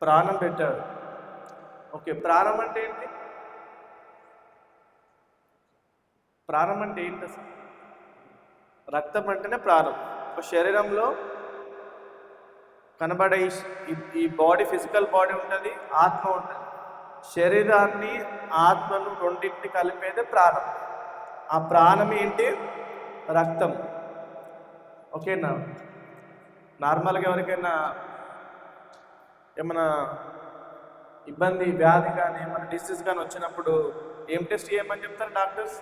ప్రాణం పెట్టాడు. ఓకే, ప్రాణం అంటే ఏంటి? ప్రాణం అంటే ఏంటి అసలు? రక్తం అంటేనే ప్రాణం. ఒక శరీరంలో కనబడే ఈ బాడీ, ఫిజికల్ బాడీ ఉంటుంది, ఆత్మ ఉంటుంది. శరీరాన్ని ఆత్మను రెండింటిని కలిపేదే ప్రాణం. ఆ ప్రాణం ఏంటి? రక్తం. ఓకేనా? నార్మల్గా ఎవరికైనా ఏమైనా ఇబ్బంది, వ్యాధి కానీ ఏమైనా డిసీజ్ కానీ వచ్చినప్పుడు ఏం టెస్ట్ చేయమని చెప్తారు డాక్టర్స్?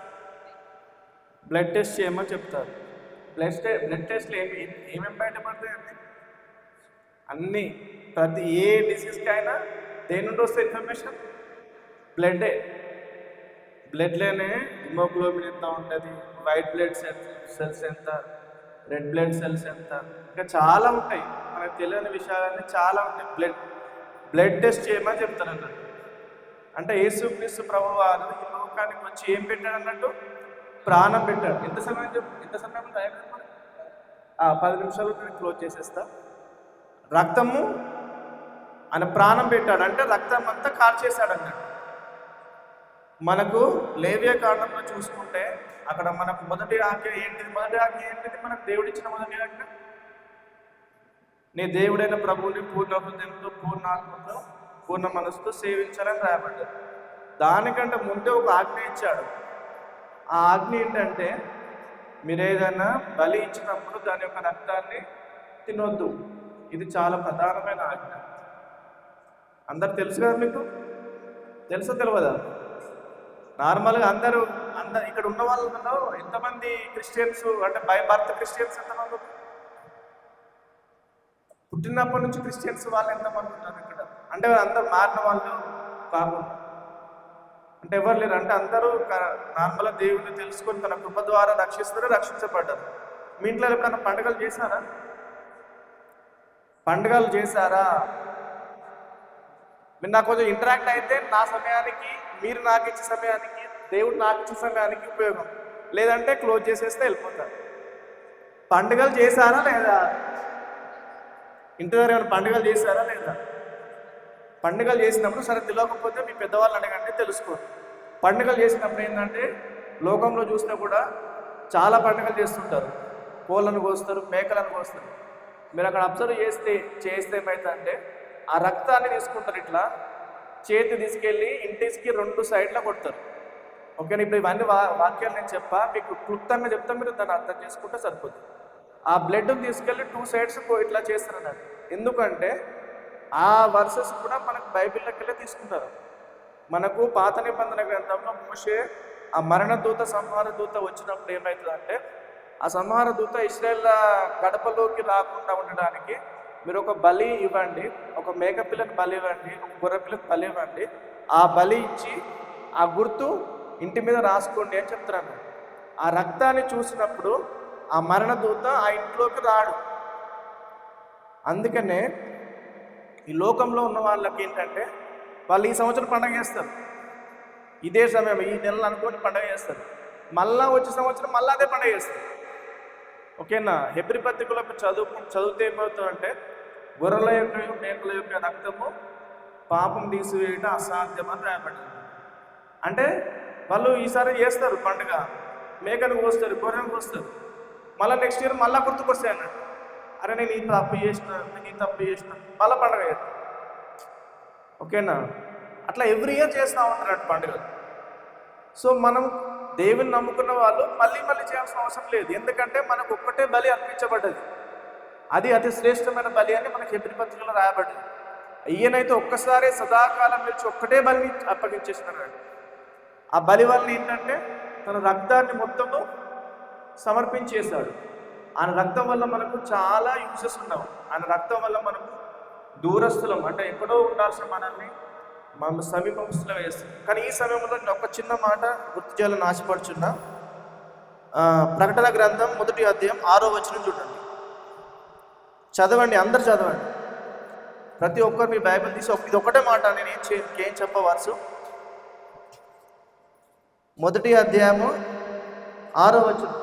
బ్లడ్ టెస్ట్ చేయమని చెప్తారు. బ్లడ్ టెస్ట్లు ఏమేమి బయటపడతాయండి? అన్నీ, ప్రతి ఏ డిసీజ్కి అయినా దేని నుండి వస్తే ఇన్ఫర్మేషన్? బ్లడ్డే. బ్లడ్లోనే హిమోగ్లోబిన్ ఎంత ఉంటుంది, వైట్ బ్లడ్ సెల్స్ ఎంత, రెడ్ బ్లడ్ సెల్స్ ఎంత, ఇంకా చాలా ఉంటాయి. మనకు తెలియని విషయాలన్నీ చాలా ఉంటాయి. బ్లడ్ టెస్ట్ చేయమని చెప్తారు అన్నట్టు. అంటే యేసుక్రీస్తు ప్రభు వారు ఈ లోకానికి వచ్చి ఏం పెట్టాడు అన్నట్టు? ప్రాణం పెట్టాడు. ఎంత సమయం టైం? 10 నిమిషాలు నేను క్లోజ్ చేసేస్తా. రక్తము ఆయన ప్రాణం పెట్టాడు అంటే రక్తం అంతా కార్చేశాడు అన్నట్టు. మనకు లేవియా కాండంలో చూసుకుంటే అక్కడ మనకు మొదటి ఆజ్ఞ ఏంటిది? మనకు దేవుడిచ్చిన మొదటి ఆజ్ఞ, నీ దేవుడైన ప్రభువుని పూర్ణ హృదయంతో, పూర్ణ ఆత్మతో, పూర్ణ మనసుతో సేవించాలని రాయబడ్డది. దానికంటే ముందే ఒక ఆజ్ఞ ఇచ్చాడు. ఆ ఆజ్ఞ ఏంటంటే, మీరు ఏదైనా బలి ఇచ్చినప్పుడు దాని యొక్క రక్తాన్ని తినొద్దు. ఇది చాలా ప్రధానమైన ఆజ్ఞ. అందరు తెలుసు కదా మీకు? తెలుసా తెలియదా? నార్మల్గా అందరూ ఇక్కడ ఉన్న వాళ్ళలో ఎంతమంది క్రిస్టియన్స్, అంటే బై బర్త్ క్రిస్టియన్స్ ఎంతమంది? పుట్టినప్పటి నుంచి క్రిస్టియన్స్ వాళ్ళు ఎంతమంది ఉన్నారు ఇక్కడ? అంటే అందరూ మారిన వాళ్ళు కాకుండా, అంటే ఎవరు లేరు. అంటే అందరూ నార్మల్గా దేవుడిని తెలుసుకొని తన కృప ద్వారా రక్షించబడ్డారు. మీ ఇంట్లో ఎప్పుడైనా పండుగలు చేశారా? మీరు నాకు కొంచెం ఇంటరాక్ట్ అయితే నా సమయానికి, మీరు నాకు ఇచ్చే సమయానికి, దేవుడు నాకు ఇచ్చే సమయానికి ఉపయోగం. లేదంటే క్లోజ్ చేసేస్తే వెళ్ళిపోతారు. పండుగలు చేశారా లేదా? ఇంటి దగ్గర ఏమైనా పండుగలు చేశారా లేదా? పండుగలు చేసినప్పుడు సరే తెలియకపోతే మీ పెద్దవాళ్ళు అడగండి, తెలుసుకోండి. పండుగలు చేసినప్పుడు ఏంటంటే, లోకంలో చూస్తే కూడా చాలా పండుగలు చేస్తుంటారు. కోళ్ళను కోస్తారు, మేకలను కోస్తారు. మీరు అక్కడ అబ్జర్వ్ చేస్తే ఏమవుతుందంటే, ఆ రక్తాన్ని తీసుకుంటారు, ఇట్లా చేతి తీసుకెళ్ళి ఇంటికి 2 సైడ్లో కొడతారు. ఓకేనా? ఇప్పుడు ఇవన్నీ వాక్యాలు నేను మీకు క్లుప్తంగా చెప్తా, మీరు దాన్ని అర్థం చేసుకుంటే సరిపోతుంది. ఆ బ్లడ్ని తీసుకెళ్ళి 2 సైడ్స్ ఇట్లా చేస్తారు అన్నట్టు. ఎందుకంటే ఆ వర్సెస్ కూడా మనకు బైబిల్లోకి వెళ్ళి తీసుకుంటారు. మనకు పాత నిబంధన గ్రంథంలో మోషే ఆ మరణ దూత, సంహార దూత వచ్చినప్పుడు ఏమవుతుందంటే, ఆ సంహార దూత ఇశ్రాయేల్ గడపలోకి రాకుండా ఉండడానికి మీరు ఒక బలి ఇవ్వండి, ఒక మేకపిల్లని బలి ఇవ్వండి, ఒక గొర్రెపిల్లని బలి ఇవ్వండి, ఆ బలి ఇచ్చి ఆ గుర్తు ఇంటి మీద రాసుకోండి అని చెప్తున్నాను. ఆ రక్తాన్ని చూసినప్పుడు ఆ మరణ దూత ఆ ఇంట్లోకి రాడు. అందుకనే ఈ లోకంలో ఉన్న వాళ్ళకి ఏంటంటే, వాళ్ళు ఈ సంవత్సరం పండుగ చేస్తారు, ఇదే సమయం ఈ నెలలు అనుకొని పండుగ చేస్తారు, మళ్ళా వచ్చే సంవత్సరం మళ్ళీ అదే పండుగ చేస్తారు. ఓకేనా? హెబ్రీ పత్రికలో చదివితే ఏమవుతుందంటే, గొర్రెల యొక్క, మేకల యొక్క రక్తము పాపం తీసివేయటం అసాధ్యమని రాయబడింది. అంటే వాళ్ళు ఈసారి చేస్తారు పండుగ, మేకను కోస్తారు, గొర్రెను కోస్తారు, మళ్ళీ నెక్స్ట్ ఇయర్ మళ్ళీ గుర్తుకొస్తాయి అన్నట్టు. అరే నేను ఈ తప్పు చేసిన మళ్ళీ పండుగ చేస్తాను. ఓకేనా? అట్లా ఎవ్రీ ఇయర్ చేస్తూ ఉంటారు పండుగలు. సో మనం దేవుని నమ్ముకున్న వాళ్ళు మళ్ళీ చేయాల్సిన అవసరం లేదు. ఎందుకంటే మనకు ఒక్కటే బలి అర్పించబడ్డది, అది అతి శ్రేష్టమైన బలి అని మనకి హెబ్రీ పత్రికలో రాయబడ్డది. ఈయనైతే ఒక్కసారి సదాకాలం నిలిచి ఒక్కటే బలిని అప్పగించేసినాడు. ఆ బలి వల్ల ఏంటంటే తన రక్తాన్ని మొత్తము సమర్పించేశాడు. ఆయన రక్తం వల్ల మనకు చాలా యూజెస్ ఉన్నావు. ఆయన రక్తం వల్ల మనకు దూరస్తులం, అంటే ఎక్కడో ఉండాల్సిన మనల్ని మన సమీపంలో వేస్తుంది. కానీ ఈ సమయంలో నేను ఒక చిన్న మాట గుర్తు చేయాలని ఆశపడుచున్నా. ప్రకటన గ్రంథం 1వ అధ్యాయం 6వ వచనం చూడండి. చదవండి, అందరు చదవండి. ప్రతి ఒక్కరు మీ బైబిల్ తీసి ఇది ఒకటే మాట, నేను ఏం చెప్పవచ్చు. 1వ అధ్యాయము 6వ వచనం.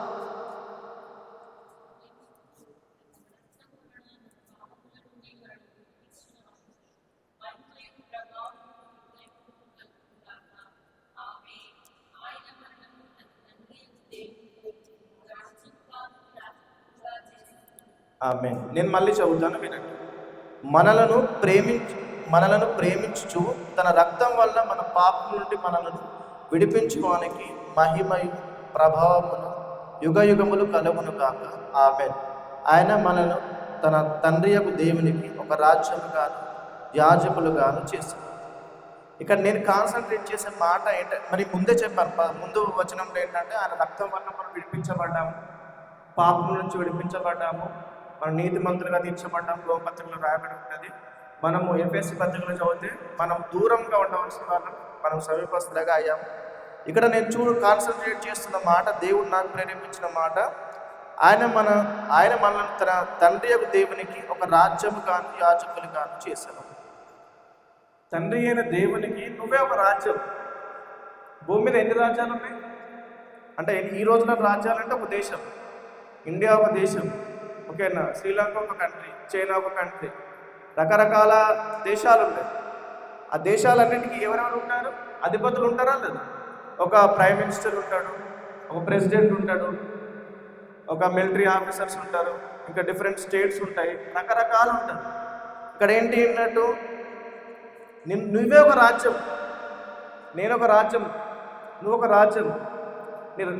నేను మళ్ళీ చదువుతాను వినండి. మనలను ప్రేమించు మనలను ప్రేమించుచు తన రక్తం వల్ల మన పాపం నుండి మనలను విడిపించుకోనికి మహిమయు ప్రభావమును యుగ యుగములు కలుగును కాక. ఆమేన్. ఆయన మనను తన తండ్రి యొక్క దేవునికి ఒక రాజ్యముగాను యాజకులుగాను చేశారు. ఇక్కడ నేను కాన్సన్ట్రేట్ చేసే మాట ఏంటంటే, మరి ముందే చెప్పాను, ముందు వచనంలో ఏంటంటే ఆయన రక్తం వల్ల మనం విడిపించబడ్డాము, పాపం నుంచి విడిపించబడ్డాము, మనం నీతిమంతులుగా తీర్చబడ్డాము. రోమపత్రికలో రాయబడి ఉంటుంది. మనము ఎఫెసీ పత్రికలో చదివితే మనం దూరంగా ఉండవలసిన వాళ్ళం, మనం సమీపస్తులుగా అయ్యాము. ఇక్కడ నేను కాన్సన్ట్రేట్ చేస్తున్న మాట, దేవుడు నాకు ప్రేరేపించిన మాట, ఆయన మనల్ని తన తండ్రి యొక్క దేవునికి ఒక రాజ్యము గాను యాజకులు గాను చేశాను. తండ్రి అయిన దేవునికి నువ్వే ఒక రాజ్యం. భూమి మీద ఎన్ని రాజ్యాలు ఉన్నాయి అంటే, ఈ రోజున రాజ్యాలు అంటే ఒక దేశం, ఇండియా ఒక దేశం, ఓకేనా, శ్రీలంక ఒక కంట్రీ, చైనా ఒక కంట్రీ, రకరకాల దేశాలు ఉన్నాయి. ఆ దేశాలన్నింటికీ ఎవరెవరు ఉంటారు? అధిపతులు ఉంటారా లేదా? ఒక ప్రైమ్ మినిస్టర్ ఉంటాడు, ఒక ప్రెసిడెంట్ ఉంటాడు, ఒక మిలిటరీ ఆఫీసర్స్ ఉంటారు, ఇంకా డిఫరెంట్ స్టేట్స్ ఉంటాయి, రకరకాలు ఉంటారు. ఇక్కడ ఏంటి అన్నట్టు, నువ్వే ఒక రాజ్యం, నేను ఒక రాజ్యం, నువ్వు ఒక రాజ్యం.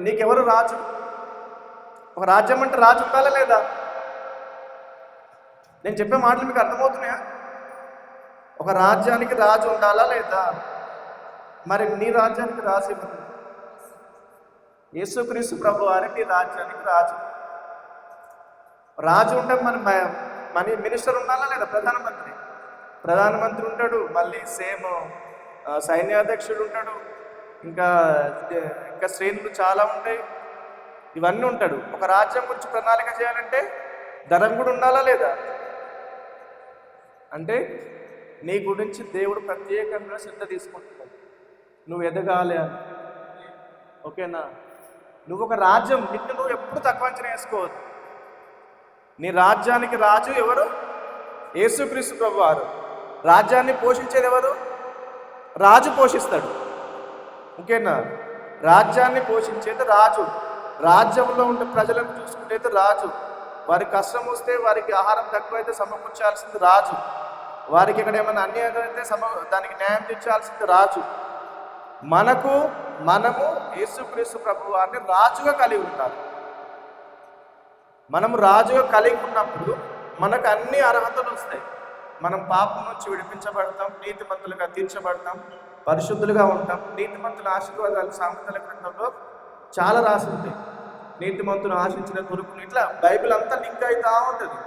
నీకెవరు రాజు? ఒక రాజ్యం అంటే రాజు ఉండాలా లేదా? నేను చెప్పే మాటలు మీకు అర్థమవుతున్నాయా? ఒక రాజ్యానికి రాజు ఉండాలా లేదా? మరి నీ రాజ్యానికి రాజు ఎవరు? యేసుక్రీస్తు ప్రభు వారి నీ రాజ్యానికి రాజు. రాజు ఉంటే మన మినిస్టర్ ఉండాలా లేదా? ప్రధానమంత్రి ఉంటాడు, మళ్ళీ సేమ్ సైన్యాధ్యక్షుడు ఉంటాడు, ఇంకా శ్రేణులు చాలా ఉంటాయి, ఇవన్నీ ఉంటాడు. ఒక రాజ్యం గురించి ప్రణాళిక చేయాలంటే ధనం కూడా ఉండాలా లేదా? అంటే నీ గురించి దేవుడు ప్రత్యేకంగా శ్రద్ధ తీసుకుంటున్నాడు, నువ్వు ఎదగాలి అని, ఓకేనా? నువ్వు ఒక రాజ్యం, నువ్వు ఎప్పుడు తక్కువ అంచనా వేసుకోవద్దు. నీ రాజ్యానికి రాజు ఎవరు? యేసుక్రీస్తు ప్రభువారు. రాజ్యాన్ని పోషించేది ఎవరు? రాజు పోషిస్తాడు, ఓకేనా? రాజ్యాన్ని పోషించేది రాజు. రాజ్యంలో ఉండే ప్రజలను చూసుకుంటే రాజు. వారికి కష్టం వస్తే, వారికి ఆహారం తక్కువైతే సమకూర్చాల్సింది రాజు. వారికి ఇక్కడ ఏమైనా అన్యాయం అయితే దానికి న్యాయం తెచ్చాల్సింది రాజు. మనము యేసుక్రీస్తు ప్రభు వారిని రాజుగా కలిగి ఉంటారు. మనము రాజుగా కలిగి ఉన్నప్పుడు మనకు అన్ని అర్హతలు వస్తాయి. మనం పాపం నుంచి విడిపించబడతాం, నీతిమంతులుగా తీర్చబడతాం, పరిశుద్ధులుగా ఉంటాం. నీతిమంతుల ఆశీర్వాదాలు సామెతల గ్రంథంలో చాలా రాసి ఉంటాయి. నీతిమంతులు ఆశించిన కొరుకును, ఇట్లా బైబిల్ అంతా లింక్ అవుతా ఉంటుంది.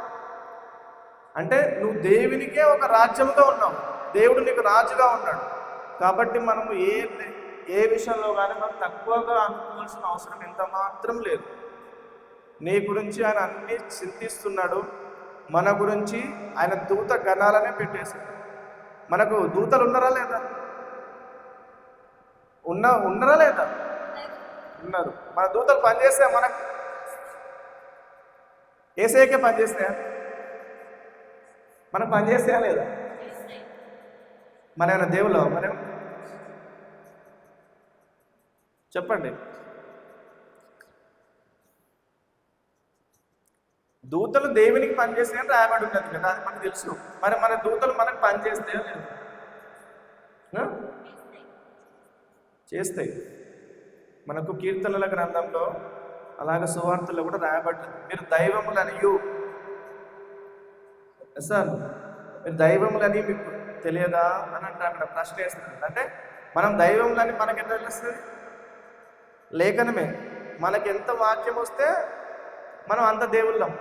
అంటే నువ్వు దేవునికే ఒక రాజ్యంగా ఉన్నావు, దేవుడు నీకు రాజుగా ఉన్నాడు. కాబట్టి మనము ఏ విషయంలో కానీ మనం తక్కువగా అనుకోవాల్సిన అవసరం ఎంత మాత్రం లేదు. నీ గురించి ఆయన అన్ని చింతిస్తున్నాడు. మన గురించి ఆయన దూత గణాలనే పెట్టేశాడు. మనకు దూతలు ఉన్నారా లేదా? ఉన్నారా లేదా? ఉన్నారు. మన దూతలు పనిచేస్తాయా? మనకు ఏసైకే పనిచేస్తాయా? మనం పనిచేస్తాయా లేదా? మన ఏమైనా దేవుళ్ళ? మనం చెప్పండి. దూతలు దేవునికి పనిచేస్తాయని రాయబడి ఉంటుంది కదా, అది మనకు తెలుసు. మరి మన దూతలు మనకు పనిచేస్తాయా లేదు? చేస్తాయి. మనకు కీర్తనల గ్రంథంలో అలాగే సువార్తల్లో కూడా రాయబడుతుంది, మీరు దైవములనియు. సార్, మీరు దైవములని మీకు తెలియదా అని అంటే అక్కడ ప్రశ్న వేస్తున్నారు. అంటే మనం దైవములని మనకి ఎంత తెలుస్తుంది? లేఖనమే. మనకి ఎంత వాక్యం వస్తే మనం అంత దేవుళ్ళం.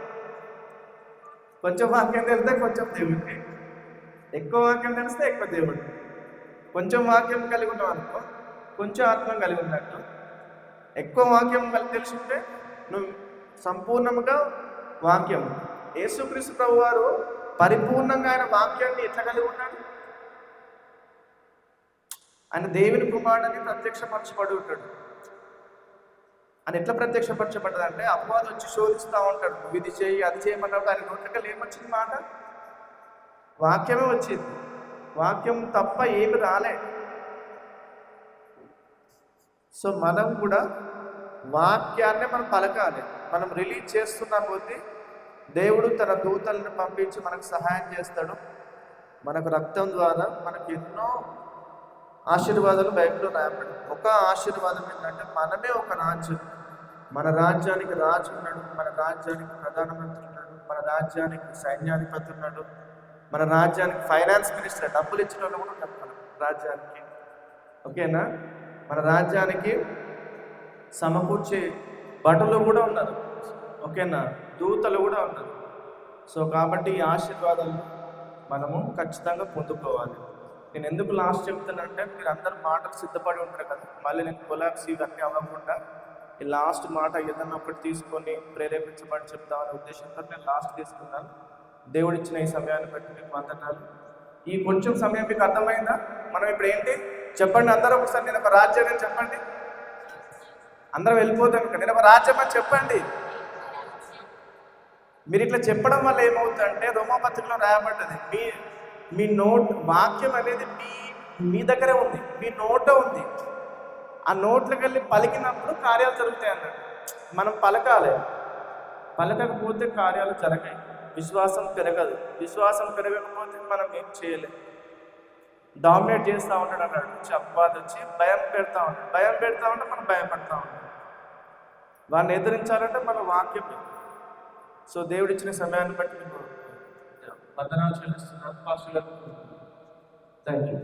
కొంచెం వాక్యం తెలిస్తే కొంచెం దేవుడికి, ఎక్కువ వాక్యం తెలిస్తే ఎక్కువ దేవుడు. కొంచెం వాక్యం కలిగి ఉన్నాం అనుకో, కొంచెం ఆత్మ కలిగి ఉన్నట్టు. ఎక్కువ వాక్యం తెలుసుంటే నువ్వు సంపూర్ణంగా వాక్యం. యేసుక్రీస్తు ప్రభు వారు పరిపూర్ణంగా ఆయన వాక్యాన్ని ఎట్లా కలిగి ఉన్నాడు? ఆయన దేవుని కుమారుడని ప్రత్యక్షపరచబడి ఉంటాడు. అని ఎట్లా ప్రత్యక్షపరచబడ్డదంటే, అపవాది వచ్చి శోధిస్తూ ఉంటాడు, నువ్వు ఇది చేయి అది చేయమన్నప్పుడు ఆయన నోట్లకెళ్ళి ఏమొచ్చింది మాట? వాక్యమే వచ్చింది. వాక్యం తప్ప ఏమి రాలే. సో మనం కూడా వాక్యాన్ని మనం పలకాలి. మనం రిలీజ్ చేస్తున్న కొద్దీ దేవుడు తన దూతలను పంపించి మనకు సహాయం చేస్తాడు. మనకు రక్తం ద్వారా మనకు ఎన్నో ఆశీర్వాదాలు బైబిల్లో రాయబడి, ఒక ఆశీర్వాదం ఏంటంటే మనమే ఒక రాజ్యం. మన రాజ్యానికి రాజు ఉన్నాడు, మన రాజ్యానికి ప్రధానమంత్రి ఉన్నాడు, మన రాజ్యానికి సైన్యాధిపతి ఉన్నాడు, మన రాజ్యానికి ఫైనాన్స్ మినిస్టర్, డబ్బులు ఇచ్చిన వాళ్ళు కూడా ఉన్నారు మన రాజ్యానికి. ఓకేనా? మన రాజ్యానికి సమకూర్చే భటులు కూడా ఉన్నారు. ఓకేనా? దూతలు కూడా ఉన్నారు. సో కాబట్టి ఈ ఆశీర్వాదాలు మనము ఖచ్చితంగా పొందుకోవాలి. నేను ఎందుకు లాస్ట్ చెప్తానంటే, మీరు అందరు మాటలు సిద్ధపడి ఉంటారు కదా, మళ్ళీ నేను కొలాప్స్ ఇవన్నీ అవ్వకుండా ఈ లాస్ట్ మాట ఏదన్నా ఒకటి తీసుకొని ప్రేరేపించబడి చెప్తామనే ఉద్దేశంతో నేను లాస్ట్ తీసుకున్నాను. దేవుడు ఇచ్చిన ఈ సమయాన్ని బట్టి మీకు వందనాలు. ఈ కొంచెం సమయం మీకు అర్థమైందా? మనం ఇప్పుడు ఏంటి చెప్పండి అందరూ ఒకసారి. నేను ఒక రాజ్యం అని చెప్పండి. అందరం వెళ్ళిపోతాం ఇక్కడ. నేను ఒక రాజ్యం అని చెప్పండి. మీరు ఇట్లా చెప్పడం వల్ల ఏమవుతుందంటే, రోమాపత్రికలో రాయబడ్డది, మీ నోట్ వాక్యం అనేది మీ దగ్గరే ఉంది, మీ నోట ఉంది. ఆ నోట్లోకి వెళ్ళి పలికినప్పుడు కార్యాలు జరుగుతాయి అన్నాడు. మనం పలకాలి, పలకకపోతే కార్యాలు జరగాయి. విశ్వాసం పెరగదు, విశ్వాసం పెరగకపోతే మనం ఏం చేయలేం. డామినేట్ చేస్తూ ఉంటాడు అన్నాడు. అపవాది వచ్చి భయం పెడతా ఉంటాడు, భయం పెడతా ఉంటే మనం భయపడతా ఉంటాం. వాడిని ఎదిరించాలంటే మన వాక్యం. సో దేవుడిచ్చిన సమయాన్ని బట్టి మీకు వందనాలు చెల్లిస్తున్నాను. పాస్టర్ గారు, థ్యాంక్ యూ.